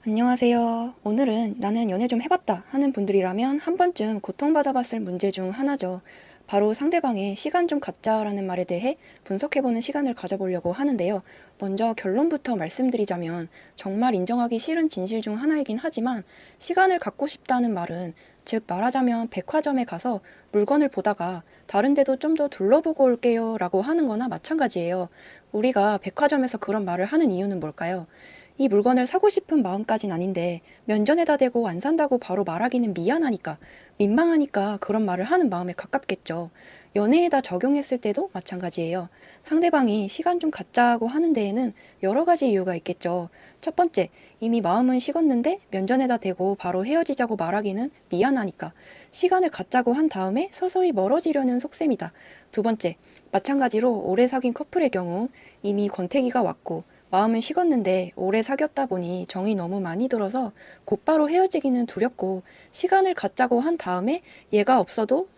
안녕하세요. 오늘은 나는 연애 좀 해봤다 하는 분들이라면 한 번쯤 고통받아봤을 문제 중 하나죠. 바로 상대방의 시간 좀 갖자라는 말에 대해 분석해보는 시간을 가져보려고 하는데요. 먼저 결론부터 말씀드리자면 정말 인정하기 싫은 진실 중 하나이긴 하지만 시간을 갖고 싶다는 말은 즉 말하자면 백화점에 가서 물건을 보다가 다른 데도 좀 더 둘러보고 올게요 라고 하는 거나 마찬가지예요. 우리가 백화점에서 그런 말을 하는 이유는 뭘까요? 이 물건을 사고 싶은 마음까진 아닌데 면전에다 대고 안 산다고 바로 말하기는 미안하니까, 민망하니까 그런 말을 하는 마음에 가깝겠죠. 연애에다 적용했을 때도 마찬가지예요. 상대방이 시간 좀 갖자고 하는 데에는 여러 가지 이유가 있겠죠. 첫 번째, 이미 마음은 식었는데 면전에다 대고 바로 헤어지자고 말하기는 미안하니까 시간을 갖자고 한 다음에 서서히 멀어지려는 속셈이다. 두 번째, 마찬가지로 오래 사귄 커플의 경우 이미 권태기가 왔고 마음은 식었는데 오래 사귀었다 보니 정이 너무 많이 들어서 곧바로 헤어지기는 두렵고 시간을 갖자고 한 다음에 얘가 없어도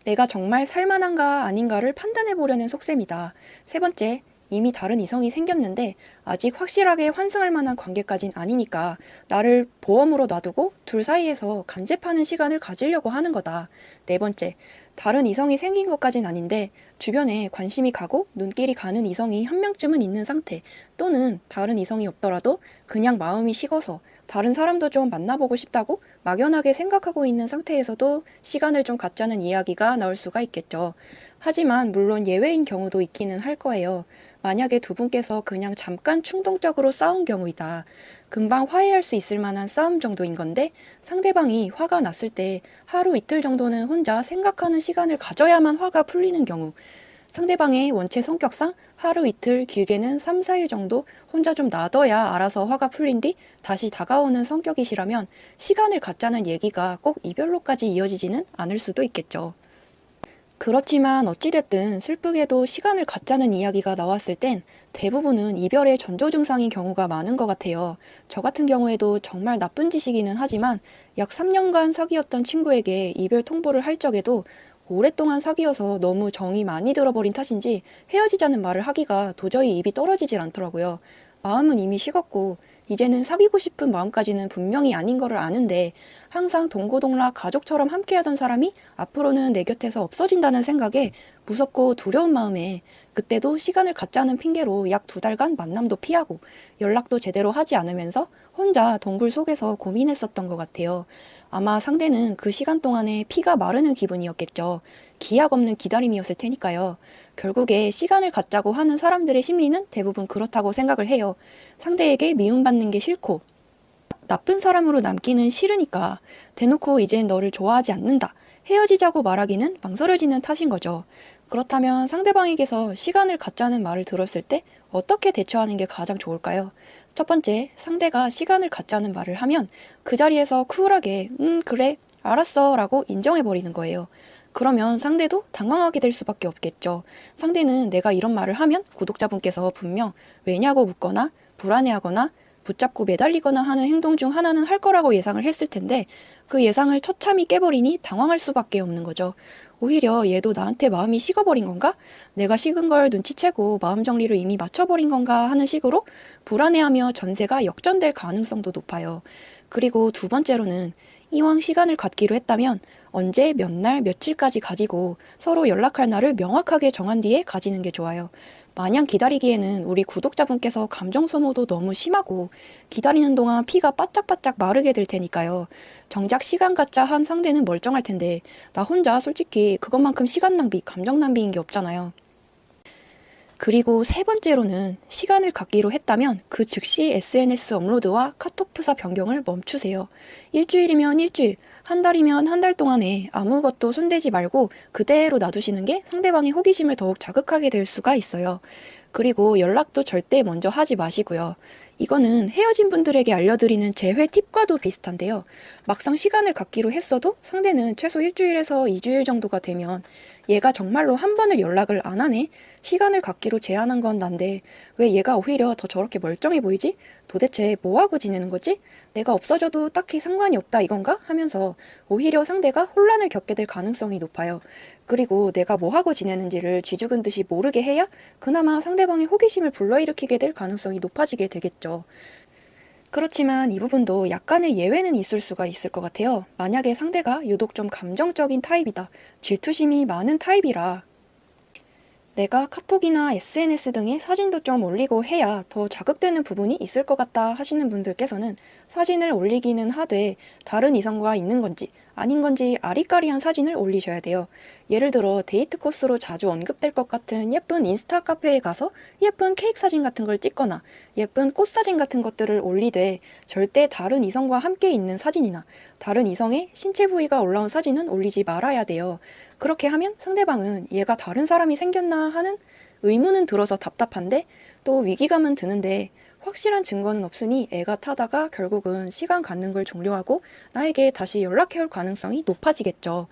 내가 정말 살만한가 아닌가를 판단해 보려는 속셈이다. 세 번째, 이미 다른 이성이 생겼는데 아직 확실하게 환승할 만한 관계까진 아니니까 나를 보험으로 놔두고 둘 사이에서 간접하는 시간을 가지려고 하는 거다. 네 번째, 다른 이성이 생긴 것까진 아닌데 주변에 관심이 가고 눈길이 가는 이성이 한 명쯤은 있는 상태, 또는 다른 이성이 없더라도 그냥 마음이 식어서 다른 사람도 좀 만나보고 싶다고 막연하게 생각하고 있는 상태에서도 시간을 좀 갖자는 이야기가 나올 수가 있겠죠. 하지만 물론 예외인 경우도 있기는 할 거예요. 만약에 두 분께서 그냥 잠깐 충동적으로 싸운 경우이다. 금방 화해할 수 있을 만한 싸움 정도인 건데 상대방이 화가 났을 때 하루 이틀 정도는 혼자 생각하는 시간을 가져야만 화가 풀리는 경우, 상대방의 원체 성격상 하루 이틀 길게는 3, 4일 정도 혼자 좀 놔둬야 알아서 화가 풀린 뒤 다시 다가오는 성격이시라면 시간을 갖자는 얘기가 꼭 이별로까지 이어지지는 않을 수도 있겠죠. 그렇지만 어찌됐든 슬프게도 시간을 갖자는 이야기가 나왔을 땐 대부분은 이별의 전조 증상인 경우가 많은 것 같아요. 저 같은 경우에도 정말 나쁜 짓이기는 하지만 약 3년간 사귀었던 친구에게 이별 통보를 할 적에도 오랫동안 사귀어서 너무 정이 많이 들어버린 탓인지 헤어지자는 말을 하기가 도저히 입이 떨어지질 않더라고요. 마음은 이미 식었고 이제는 사귀고 싶은 마음까지는 분명히 아닌 거를 아는데 항상 동고동락 가족처럼 함께하던 사람이 앞으로는 내 곁에서 없어진다는 생각에 무섭고 두려운 마음에 그때도 시간을 갖자는 핑계로 약 2달간 만남도 피하고 연락도 제대로 하지 않으면서 혼자 동굴 속에서 고민했었던 것 같아요. 아마 상대는 그 시간 동안에 피가 마르는 기분이었겠죠. 기약 없는 기다림이었을 테니까요. 결국에 시간을 갖자고 하는 사람들의 심리는 대부분 그렇다고 생각을 해요. 상대에게 미움받는 게 싫고 나쁜 사람으로 남기는 싫으니까 대놓고 이젠 너를 좋아하지 않는다, 헤어지자고 말하기는 망설여지는 탓인 거죠. 그렇다면 상대방에게서 시간을 갖자는 말을 들었을 때 어떻게 대처하는 게 가장 좋을까요? 첫 번째, 상대가 시간을 갖자는 말을 하면 그 자리에서 쿨하게 그래 알았어 라고 인정해버리는 거예요. 그러면 상대도 당황하게 될 수밖에 없겠죠. 상대는 내가 이런 말을 하면 구독자분께서 분명 왜냐고 묻거나 불안해하거나 붙잡고 매달리거나 하는 행동 중 하나는 할 거라고 예상을 했을 텐데 그 예상을 처참히 깨버리니 당황할 수밖에 없는 거죠. 오히려 얘도 나한테 마음이 식어버린 건가? 내가 식은 걸 눈치채고 마음 정리를 이미 마쳐버린 건가 하는 식으로 불안해하며 전세가 역전될 가능성도 높아요. 그리고 두 번째로는 이왕 시간을 갖기로 했다면 언제 몇 날 며칠까지 가지고 서로 연락할 날을 명확하게 정한 뒤에 가지는 게 좋아요. 마냥 기다리기에는 우리 구독자분께서 감정 소모도 너무 심하고 기다리는 동안 피가 바짝바짝 마르게 될 테니까요. 정작 시간 갖자 한 상대는 멀쩡할 텐데 나 혼자 솔직히 그것만큼 시간 낭비, 감정 낭비인 게 없잖아요. 그리고 세 번째로는 시간을 갖기로 했다면 그 즉시 SNS 업로드와 카톡 프사 변경을 멈추세요. 일주일이면 일주일, 한 달이면 한 달 동안에 아무것도 손대지 말고 그대로 놔두시는 게 상대방의 호기심을 더욱 자극하게 될 수가 있어요. 그리고 연락도 절대 먼저 하지 마시고요. 이거는 헤어진 분들에게 알려드리는 재회 팁과도 비슷한데요. 막상 시간을 갖기로 했어도 상대는 최소 일주일에서 2주일 정도가 되면 얘가 정말로 한 번을 연락을 안 하네? 시간을 갖기로 제안한 건 난데 왜 얘가 오히려 더 저렇게 멀쩡해 보이지? 도대체 뭐하고 지내는 거지? 내가 없어져도 딱히 상관이 없다 이건가? 하면서 오히려 상대가 혼란을 겪게 될 가능성이 높아요. 그리고 내가 뭐하고 지내는지를 쥐죽은 듯이 모르게 해야 그나마 상대방의 호기심을 불러일으키게 될 가능성이 높아지게 되겠죠. 그렇지만 이 부분도 약간의 예외는 있을 수가 있을 것 같아요. 만약에 상대가 유독 좀 감정적인 타입이다, 질투심이 많은 타입이라 내가 카톡이나 SNS 등에 사진도 좀 올리고 해야 더 자극되는 부분이 있을 것 같다 하시는 분들께서는 사진을 올리기는 하되 다른 이성과 있는 건지 아닌 건지 아리까리한 사진을 올리셔야 돼요. 예를 들어 데이트 코스로 자주 언급될 것 같은 예쁜 인스타 카페에 가서 예쁜 케이크 사진 같은 걸 찍거나 예쁜 꽃 사진 같은 것들을 올리되 절대 다른 이성과 함께 있는 사진이나 다른 이성의 신체 부위가 올라온 사진은 올리지 말아야 돼요. 그렇게 하면 상대방은 얘가 다른 사람이 생겼나 하는 의문은 들어서 답답한데 또 위기감은 드는데 확실한 증거는 없으니 애가 타다가 결국은 시간 갖는 걸 종료하고 나에게 다시 연락해올 가능성이 높아지겠죠.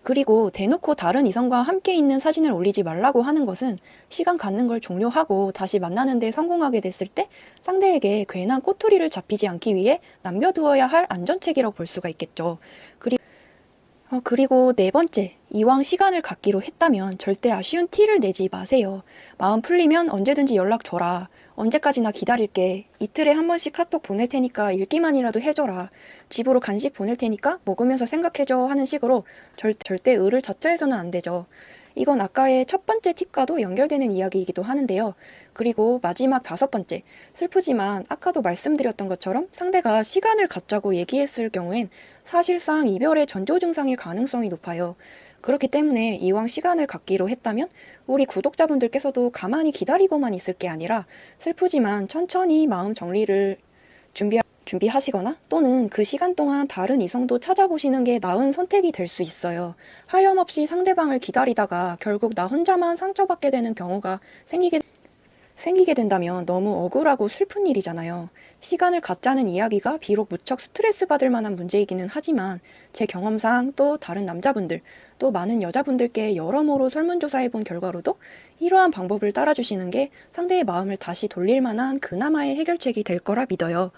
그리고 대놓고 다른 이성과 함께 있는 사진을 올리지 말라고 하는 것은 시간 갖는 걸 종료하고 다시 만나는 데 성공하게 됐을 때 상대에게 괜한 꼬투리를 잡히지 않기 위해 남겨두어야 할 안전책이라고 볼 수가 있겠죠. 그리고 네 번째, 이왕 시간을 갖기로 했다면 절대 아쉬운 티를 내지 마세요. 마음 풀리면 언제든지 연락 줘라. 언제까지나 기다릴게. 이틀에 한 번씩 카톡 보낼 테니까 읽기만이라도 해줘라. 집으로 간식 보낼 테니까 먹으면서 생각해줘 하는 식으로 절대 을을 자처해서는 안 되죠. 이건 아까의 첫 번째 팁과도 연결되는 이야기이기도 하는데요. 그리고 마지막 다섯 번째, 슬프지만 아까도 말씀드렸던 것처럼 상대가 시간을 갖자고 얘기했을 경우엔 사실상 이별의 전조 증상일 가능성이 높아요. 그렇기 때문에 이왕 시간을 갖기로 했다면 우리 구독자분들께서도 가만히 기다리고만 있을 게 아니라 슬프지만 천천히 마음 정리를 준비하시거나 또는 그 시간 동안 다른 이성도 찾아보시는 게 나은 선택이 될 수 있어요. 하염없이 상대방을 기다리다가 결국 나 혼자만 상처받게 되는 경우가 생기게 된다면 너무 억울하고 슬픈 일이잖아요. 시간을 갖자는 이야기가 비록 무척 스트레스 받을 만한 문제이기는 하지만 제 경험상 또 다른 남자분들, 또 많은 여자분들께 여러모로 설문조사해 본 결과로도 이러한 방법을 따라주시는 게 상대의 마음을 다시 돌릴 만한 그나마의 해결책이 될 거라 믿어요.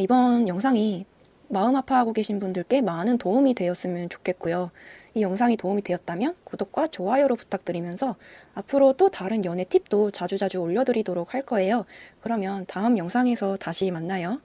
이번 영상이 마음 아파하고 계신 분들께 많은 도움이 되었으면 좋겠고요. 이 영상이 도움이 되었다면 구독과 좋아요로 부탁드리면서 앞으로 또 다른 연애 팁도 자주자주 올려드리도록 할 거예요. 그러면 다음 영상에서 다시 만나요.